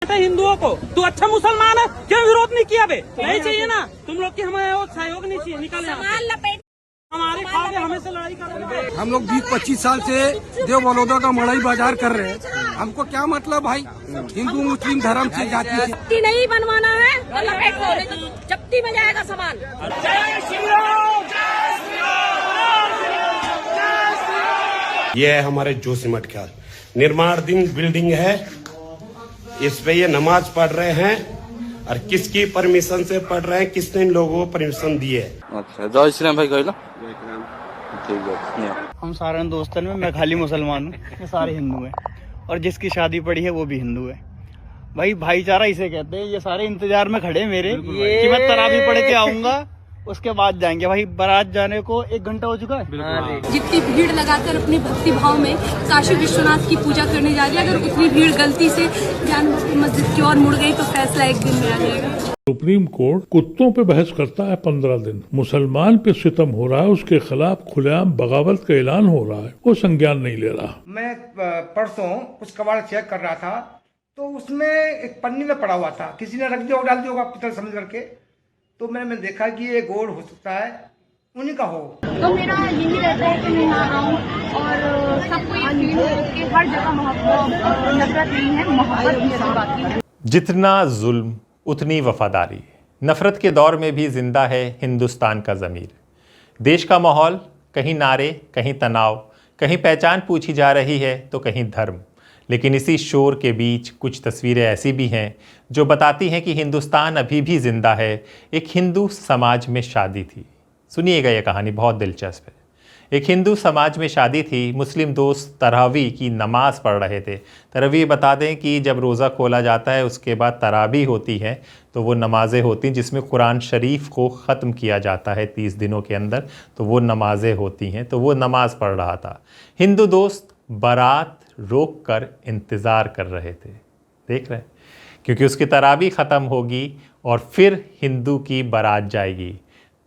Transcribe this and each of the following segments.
हिंदुओं को तू अच्छा मुसलमान है, क्यों विरोध नहीं किया बे? नहीं चाहिए ना तुम लोग की, हमें वो सहयोग नहीं चाहिए, निकाले हमारे खाओगे, हमें से लड़ाई कर। हम लोग 20-25 साल से देव बलौदा का मड़ई बाजार कर रहे हैं। हमको क्या मतलब भाई, हिंदू मुस्लिम धर्म से जाति से जप्ती नहीं बनवाना है तो लपेट लो, जप्ती में जाएगा सामान। ये है हमारे जोशीमठ ख्याल निर्माणाधीन बिल्डिंग है, इस पे ये नमाज पढ़ रहे हैं और किसकी परमिशन से पढ़ रहे हैं, किसने इन लोगों को परमिशन दी है। अच्छा जय श्री राम भाई कहला ठीक है। हम सारे दोस्तन में मैं खाली मुसलमान हूँ, ये सारे हिंदू हैं और जिसकी शादी पड़ी है वो भी हिंदू है। भाई भाईचारा इसे कहते हैं। ये सारे इंतजार में खड़े मेरे कि मैं तरावी पढ़ के आऊंगा, उसके बाद जाएंगे। भाई बारात जाने को 1 घंटा हो चुका है। जितनी भीड़ लगाकर अपने भक्ति भाव में काशी विश्वनाथ की पूजा करने जा रही है, अगर उतनी भीड़ गलती से जानबूझ के मस्जिद की ओर मुड़ गई तो फैसला एक दिन में आ जाएगा। सुप्रीम कोर्ट कुत्तों पे बहस करता है 15 दिन, मुसलमान पे सितम हो रहा है, उसके खिलाफ खुलेआम बगावत का ऐलान हो रहा है, वो संज्ञान नहीं ले रहा। मैं परसों कुछ कबाड़ चेक कर रहा था तो उसमें एक पन्नी में पड़ा हुआ था, किसी ने रख दिया और डाल दिया होगा पितल समझ करके, तो मैंने देखा कि ये गोड़ हो सकता है उन्हीं का हो। तो मेरा यही रहता है कि मैं यहाँ आऊँ और सबको ये फील हो कि हर जगह नफरत नहीं है, मोहब्बत भी है बाकी। जितना जुल्म उतनी वफादारी। नफरत के दौर में भी जिंदा है हिंदुस्तान का ज़मीर। देश का माहौल, कहीं नारे, कहीं तनाव, कहीं पहचान पूछी जा रही है तो कहीं धर्म। लेकिन इसी शोर के बीच कुछ तस्वीरें ऐसी भी हैं जो बताती हैं कि हिंदुस्तान अभी भी ज़िंदा है। एक हिंदू समाज में शादी थी। सुनिएगा यह कहानी, बहुत दिलचस्प है। एक हिंदू समाज में शादी थी। मुस्लिम दोस्त तरावी की नमाज़ पढ़ रहे थे। तरावी बता दें कि जब रोज़ा खोला जाता है उसके बाद तरावी होती है, तो वो नमाज़ें होती हैं जिसमें कुरान शरीफ को ख़त्म किया जाता है 30 दिनों के अंदर, तो वो नमाज़ें होती हैं। तो वो नमाज़ पढ़ रहा था। हिंदू दोस्त बारात रोक कर इंतज़ार कर रहे थे, देख रहे हैं, क्योंकि उसकी तरावी ख़त्म होगी और फिर हिंदू की बारात जाएगी।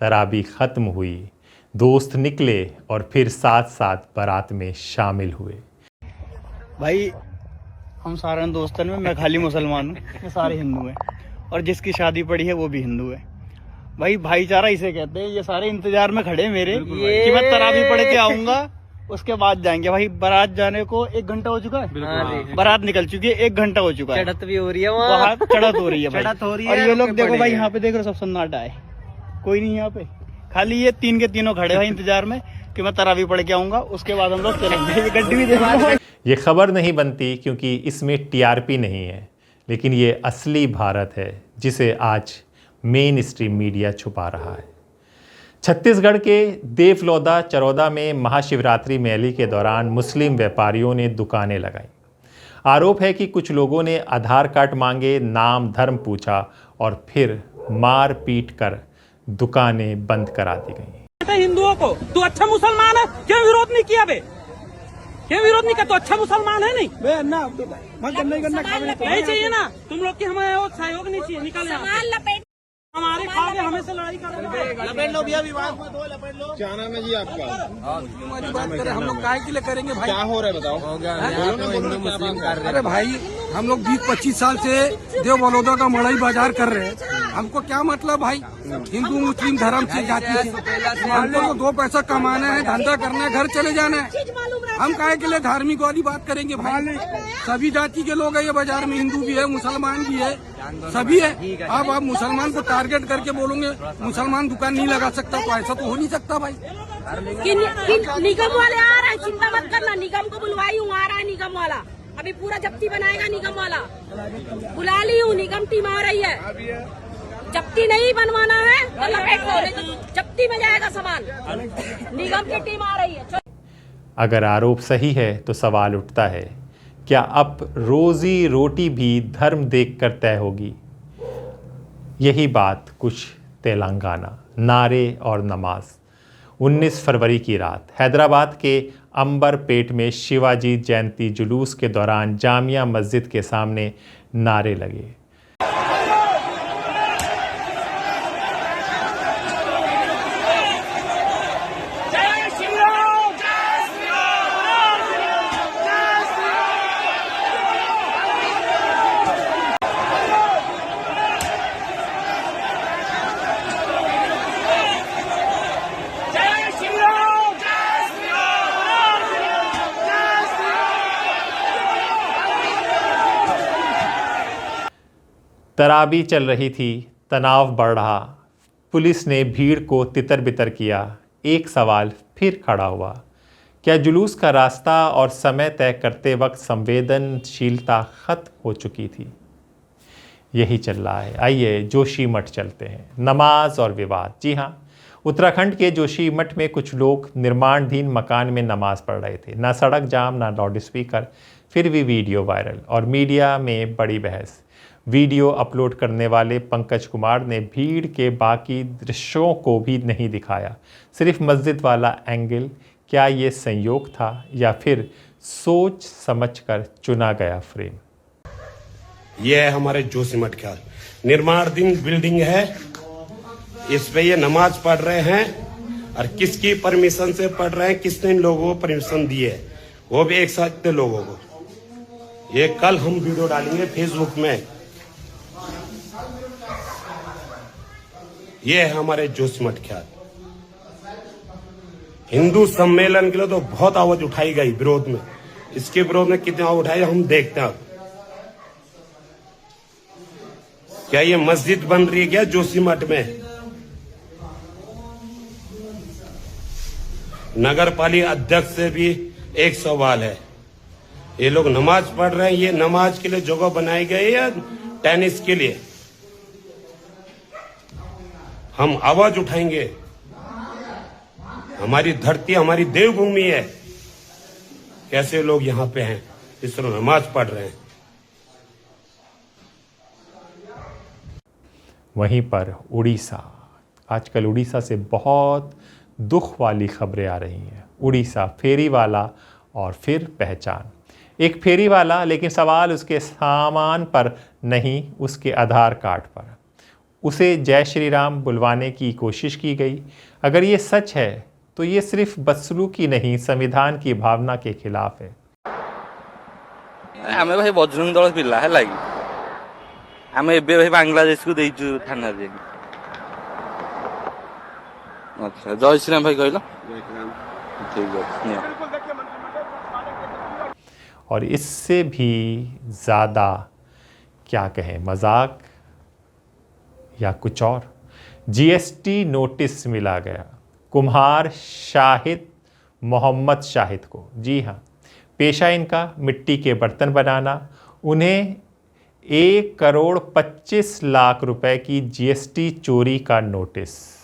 तरावी ख़त्म हुई, दोस्त निकले और फिर साथ साथ बारात में शामिल हुए। भाई हम सारे दोस्तन में मैं खाली मुसलमान हूँ, ये सारे हिंदू हैं और जिसकी शादी पड़ी है वो भी हिंदू है। भाई भाईचारा इसे कहते हैं। ये सारे इंतजार में खड़े मेरे कि मैं तरावी पढ़ के आऊंगा, उसके बाद जाएंगे। भाई बारात जाने को 1 घंटा हो चुका है, बारात निकल चुकी है, 1 घंटा हो चुका है। चढ़त भी हो रही है, वहाँ चढ़त हो रही है भाई। चढ़त हो रही है। और ये लोग देखो भाई, यहाँ पे देख रहे हो, सब सन्नाटा है, कोई नहीं यहाँ पे, खाली ये 3 के तीनों खड़े भाई इंतजार में कि मैं तरावी पढ़ के आऊंगा, उसके बाद हम लोग चलेंगे। ये गड्डी भी देखो। ये खबर नहीं बनती क्योंकि इसमें टीआरपी नहीं है, लेकिन ये असली भारत है जिसे आज मेन स्ट्रीम मीडिया छुपा रहा है। छत्तीसगढ़ के देवलौदा चरौदा में महाशिवरात्रि मेले के दौरान मुस्लिम व्यापारियों ने दुकानें लगाई। आरोप है कि कुछ लोगों ने आधार कार्ड मांगे, नाम धर्म पूछा और फिर मार पीट कर दुकानें बंद करा दी गई। हिंदुओं को तू अच्छा मुसलमान है, क्यों विरोध नहीं किया बे? क्यों विरोध नहीं किया? तो अच्छा मुसलमान है नहीं नहीं चाहिए ना तुम लोग की, हमें वो सहयोग नहीं चाहिए, निकाले हमारे खाओगे, हमें से लड़ाई कर। लपेट लो भैया, विवाद मत हो, लपेट लो। क्या नाम है जी आपका? बात करें हम लोग काहे के लिए करेंगे भाई? क्या हो रहा है बताओ? अरे भाई हम लोग 20-25 साल से देव बलौदा का मड़ई बाजार कर रहे हैं। हमको क्या मतलब भाई, हिंदू मुस्लिम धर्म से जाति से। हमको तो 2 पैसा कमाना है, धंधा करना है, घर चले जाना है। हम काहे के लिए धार्मिक वाली बात करेंगे भाई? सभी जाति के लोग है ये बाजार में, हिंदू भी है, मुसलमान भी है, सभी है। अब आप मुसलमान को टारगेट करके बोलोगे मुसलमान दुकान नहीं लगा सकता, तो ऐसा तो हो नहीं सकता भाई। निगम वाले आ रहे हैं, चिंता मत करना, निगम को बुलवाई हूँ, आ रहा है निगम वाला, अभी पूरा जप्ती बनाएगा निगम वाला, बुला ली हूँ, निगम टीम आ रही है। जप्ती नहीं बनवाना है तो लपेट लो, जप्ती में जाएगा सामान, निगम की टीम आ रही है। अगर आरोप सही है तो सवाल उठता है, क्या अब रोजी रोटी भी धर्म देखकर तय होगी? यही बात कुछ तेलंगाना, नारे और नमाज। 19 फरवरी की रात हैदराबाद के अंबरपेट में शिवाजी जयंती जुलूस के दौरान जामिया मस्जिद के सामने नारे लगे। तराबी चल रही थी, तनाव बढ़ रहा। पुलिस ने भीड़ को तितर बितर किया। एक सवाल फिर खड़ा हुआ, क्या जुलूस का रास्ता और समय तय करते वक्त संवेदनशीलता खत्म हो चुकी थी? यही चल रहा है। आइए जोशीमठ चलते हैं। नमाज और विवाद। जी हाँ, उत्तराखंड के जोशीमठ में कुछ लोग निर्माणाधीन मकान में नमाज पढ़ रहे थे। ना सड़क जाम, ना लाउड स्पीकर, फिर भी वीडियो वायरल और मीडिया में बड़ी बहस। वीडियो अपलोड करने वाले पंकज कुमार ने भीड़ के बाकी दृश्यों को भी नहीं दिखाया, सिर्फ मस्जिद वाला एंगल। क्या ये संयोग था या फिर सोच समझकर चुना गया फ्रेम? ये है हमारे जोशीमठ ख्याल। निर्माणाधीन बिल्डिंग है, इस पे ये नमाज पढ़ रहे हैं और किसकी परमिशन से पढ़ रहे हैं, किसने इन लोगों को परमिशन दी है, वो भी एक साथ के लोगों को। ये कल हम वीडियो डालेंगे फेसबुक में। ये है हमारे जोशीमठ ख्याल। हिंदू सम्मेलन के लिए तो बहुत आवाज उठाई गई विरोध में, इसके विरोध में कितने आवाज उठाई हम देखते हैं। क्या ये मस्जिद बन रही है क्या जोशीमठ में? नगर पालिका अध्यक्ष से भी एक सवाल है, ये लोग नमाज पढ़ रहे हैं, ये नमाज के लिए जगह बनाई गई या टेनिस के लिए? हम आवाज उठाएंगे, हमारी धरती हमारी देवभूमि है, कैसे लोग यहां पे हैं इस तरह नमाज पढ़ रहे हैं। वहीं पर उड़ीसा, आजकल उड़ीसा से बहुत दुख वाली खबरें आ रही हैं। उड़ीसा फेरी वाला और फिर पहचान। एक फेरी वाला, लेकिन सवाल उसके सामान पर नहीं, उसके आधार कार्ड पर। उसे जय श्री राम बुलवाने की कोशिश की गई। अगर ये सच है तो ये सिर्फ बदसलूकी नहीं, संविधान की भावना के खिलाफ है। आमे भाई बजरंग दल पिला है लागी आमे एबे भाई बांग्लादेश को देइछु थाना रे। अच्छा जय श्री राम भाई कहलो। ठीक है। और इससे भी ज़्यादा क्या कहें, मजाक या कुछ और, जीएसटी नोटिस मिला गया कुम्हार शाहिद मोहम्मद शाहिद को। जी हाँ, पेशा इनका मिट्टी के बर्तन बनाना। उन्हें 1,25,00,000 रुपए की जीएसटी चोरी का नोटिस।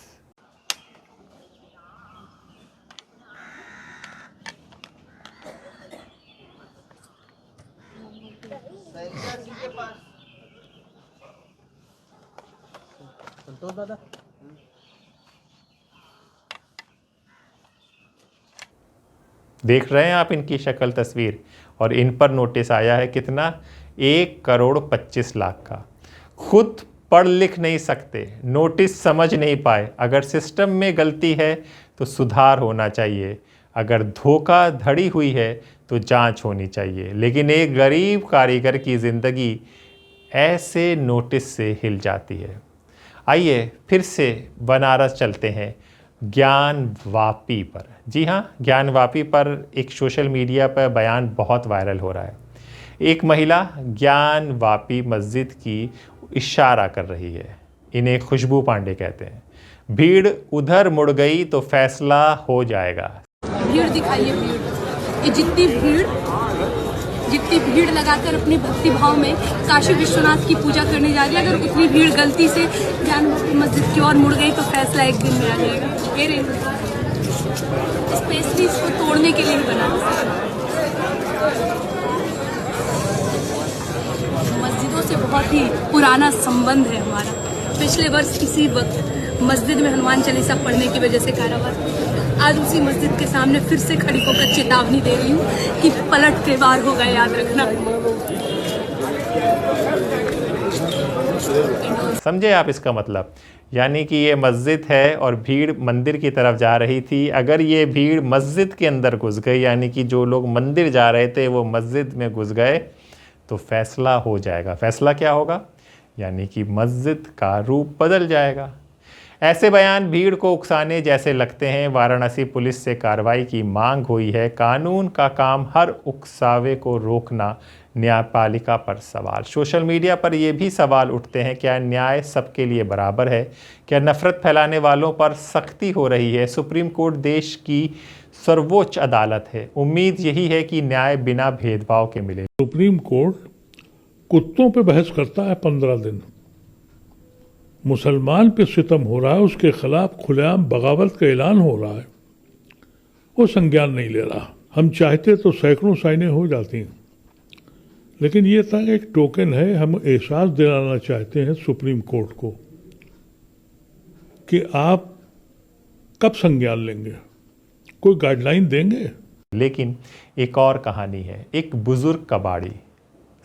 देख रहे हैं आप इनकी शक्ल तस्वीर, और इन पर नोटिस आया है कितना, 1,25,00,000 का। खुद पढ़ लिख नहीं सकते, नोटिस समझ नहीं पाए। अगर सिस्टम में गलती है तो सुधार होना चाहिए, अगर धोखाधड़ी हुई है तो जांच होनी चाहिए। लेकिन एक गरीब कारीगर की ज़िंदगी ऐसे नोटिस से हिल जाती है। आइए फिर से बनारस चलते हैं, ज्ञानवापी पर। जी हाँ, ज्ञानवापी पर एक सोशल मीडिया पर बयान बहुत वायरल हो रहा है। एक महिला ज्ञानवापी मस्जिद की इशारा कर रही है। इन्हें खुशबू पांडे कहते हैं। भीड़ उधर मुड़ गई तो फैसला हो जाएगा। भीड़ दिखाइए, भीड़। ये जितनी भीड़ लगाकर अपने भक्ति भाव में काशी विश्वनाथ की पूजा करने जा रही है, अगर उतनी भीड़ गलती से ज्ञानवापी मस्जिद की ओर मुड़ गई तो फैसला एक दिन में आ जाएगा। ये स्पेशली इसको तोड़ने के लिए ही बना। मस्जिदों से बहुत ही पुराना संबंध है हमारा। पिछले वर्ष इसी वक्त मस्जिद में हनुमान चालीसा पढ़ने की वजह से कारावास। आज उसी मस्जिद के सामने फिर से खड़ी होकर चेतावनी दे रही हूँ कि पलट के वार होगा, याद रखना। समझे आप इसका मतलब? यानी कि ये मस्जिद है और भीड़ मंदिर की तरफ जा रही थी। अगर ये भीड़ मस्जिद के अंदर घुस गई, यानी कि जो लोग मंदिर जा रहे थे वो मस्जिद में घुस गए, तो फैसला हो जाएगा। फैसला क्या होगा? यानी कि मस्जिद का रूप बदल जाएगा। ऐसे बयान भीड़ को उकसाने जैसे लगते हैं। वाराणसी पुलिस से कार्रवाई की मांग हुई है। कानून का काम हर उकसावे को रोकना न्यायपालिका पर सवाल। सोशल मीडिया पर ये भी सवाल उठते हैं, क्या न्याय सबके लिए बराबर है? क्या नफरत फैलाने वालों पर सख्ती हो रही है? सुप्रीम कोर्ट देश की सर्वोच्च अदालत है, उम्मीद यही है कि न्याय बिना भेदभाव के मिले। सुप्रीम कोर्ट कुत्तों पे बहस करता है 15 दिन। मुसलमान पे सितम हो रहा है, उसके खिलाफ खुलेआम बगावत का ऐलान हो रहा है, वो संज्ञान नहीं ले रहा। हम चाहते तो सैकड़ों साइनें हो जाती हैं, लेकिन ये था एक टोकन है। हम एहसास दिलाना चाहते हैं सुप्रीम कोर्ट को कि आप कब संज्ञान लेंगे, कोई गाइडलाइन देंगे। लेकिन एक और कहानी है, एक बुजुर्ग कबाड़ी।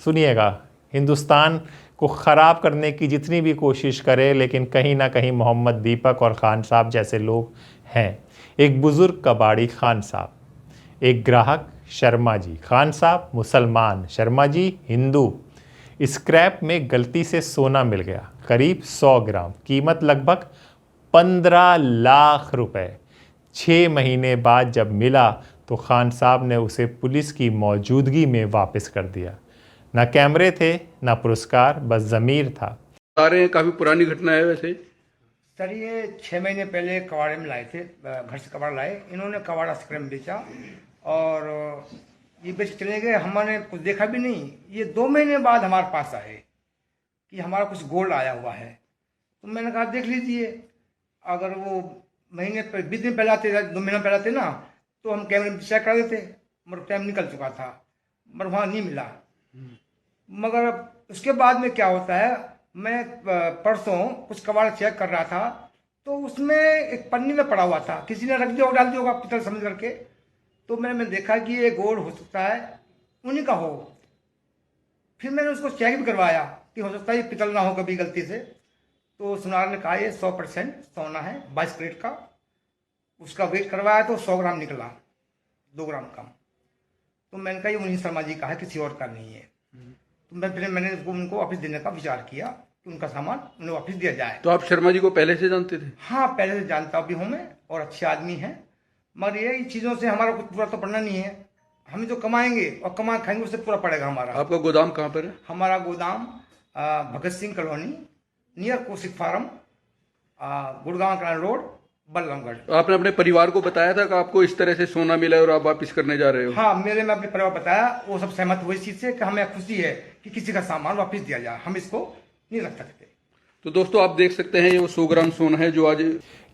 सुनिएगा, हिंदुस्तान को ख़राब करने की जितनी भी कोशिश करे, लेकिन कहीं ना कहीं मोहम्मद दीपक और खान साहब जैसे लोग हैं। एक बुजुर्ग कबाड़ी खान साहब, एक ग्राहक शर्मा जी। खान साहब मुसलमान, शर्मा जी हिंदू। स्क्रैप में गलती से सोना मिल गया, करीब 100 ग्राम, कीमत लगभग 15 लाख रुपए। 6 महीने बाद जब मिला तो खान साहब ने उसे पुलिस की मौजूदगी में वापस कर दिया। ना कैमरे थे, ना पुरस्कार, बस ज़मीर था। आ रहे हैं, काफी पुरानी घटना है वैसे। सर ये 6 महीने पहले कबाड़े में लाए थे, घर से कबाड़ लाए, इन्होंने कबाड़ा स्क्रैप बेचा और ये बेच चले गए। हमने कुछ देखा भी नहीं। ये 2 महीने बाद हमारे पास आए कि हमारा कुछ गोल्ड आया हुआ है। तो मैंने कहा देख लीजिए, अगर वो महीने पर 20 दिन पहले आते, 2 महीना पहले आते ना, तो हम कैमरे में चेक कर देते, मगर टाइम निकल चुका था, मगर वहाँ नहीं मिला। मगर उसके बाद में क्या होता है, मैं परसों कुछ कबाड़ चेक कर रहा था, तो उसमें एक पन्नी में पड़ा हुआ था, किसी ने रख दिया और डाल दिया होगा पितल समझ करके। तो मैंने देखा कि ये गोल्ड हो सकता है उन्हीं का हो। फिर मैंने उसको चेक भी करवाया कि हो सकता है ये पितल ना हो कभी गलती से। तो सुनार ने कहा ये 100% सोना है, 22 कैरेट का। उसका वेट करवाया तो 100 ग्राम निकला, 2 ग्राम कम। तो मैंने कहा ये उन्हीं शर्मा जी का है, किसी और का नहीं है। तो मैंने उनको वापस देने का विचार किया कि उनका सामान उन्हें वापस दिया जाए। तो आप शर्मा जी को पहले से जानते थे? हाँ, पहले से जानता भी हूँ मैं, और अच्छे आदमी हैं। मगर ये इन चीज़ों से हमारा कुछ पूरा तो पड़ना नहीं है। हम जो कमाएंगे और कमा खाएंगे उससे पूरा पड़ेगा हमारा। आपका गोदाम कहाँ पर है? हमारा गोदाम Bhagat Singh colony, near Kaushik farm, Gurgaon Kalan road, Ballabhgarh. तो आपने अपने परिवार को बताया था कि आपको इस तरह से सोना मिला है और आप वापस करने जा रहे हो? हाँ, मेरे में अपने परिवार बताया, वो सब सहमत हुए इस चीज़ से कि हमें खुशी है कि किसी का सामान वापस दिया जाए, हम इसको नहीं रख सकते। तो दोस्तों आप देख सकते हैं ये वो 100 ग्राम सोना है जो आज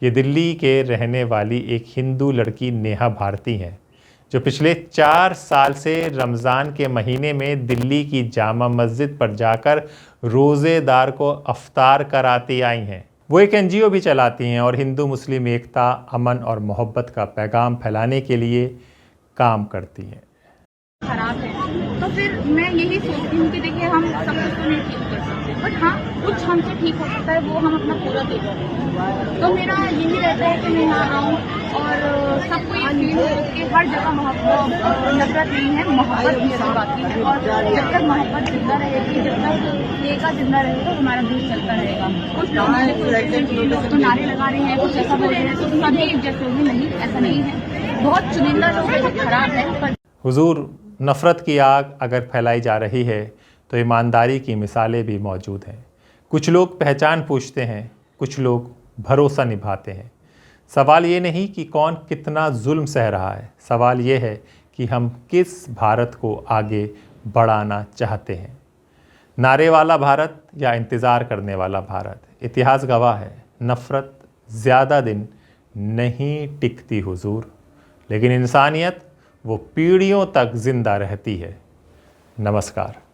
ये दिल्ली के रहने वाली एक हिंदू लड़की नेहा भारती हैं, जो पिछले 4 साल से रमज़ान के महीने में दिल्ली की जामा मस्जिद पर जाकर रोज़ेदार को अफ्तार कराती आई हैं। वो एक NGO भी चलाती हैं और हिंदू मुस्लिम एकता, अमन और मोहब्बत का पैगाम फैलाने के लिए काम करती हैं। खराब है तो फिर मैं यही सोचती हूँ कि देखिए हम सब कुछ तो नहीं ठीक कर सकते, बट हाँ कुछ हमसे ठीक हो सकता है, वो हम अपना पूरा दे सकते। तो मेरा यही रहता है कि मैं यहाँ आऊँ और सबको ये फील हो कि हर जगह मोहब्बत, नफरत नहीं है, मोहब्बत भी है बाकी है। और जब तक मोहब्बत जिंदा रहेगी, जब तक एकता जिंदा रहेगा, हमारा देश चलता रहेगा। कुछ लोग तो नारे लगा रहे हैं, कुछ ऐसा बोल रहे हैं, तो सभी एक जैसे होंगे, नहीं, ऐसा नहीं है। बहुत चुनिंदा लोग हैं जो खराब है। पर हुजूर, नफ़रत की आग अगर फैलाई जा रही है तो ईमानदारी की मिसालें भी मौजूद हैं। कुछ लोग पहचान पूछते हैं, कुछ लोग भरोसा निभाते हैं। सवाल ये नहीं कि कौन कितना जुल्म सह रहा है, सवाल ये है कि हम किस भारत को आगे बढ़ाना चाहते हैं। नारे वाला भारत या इंतज़ार करने वाला भारत? इतिहास गवाह है, नफ़रत ज़्यादा दिन नहीं टिकती हुजूर, लेकिन इंसानियत वो पीढ़ियों तक जिंदा रहती है। नमस्कार।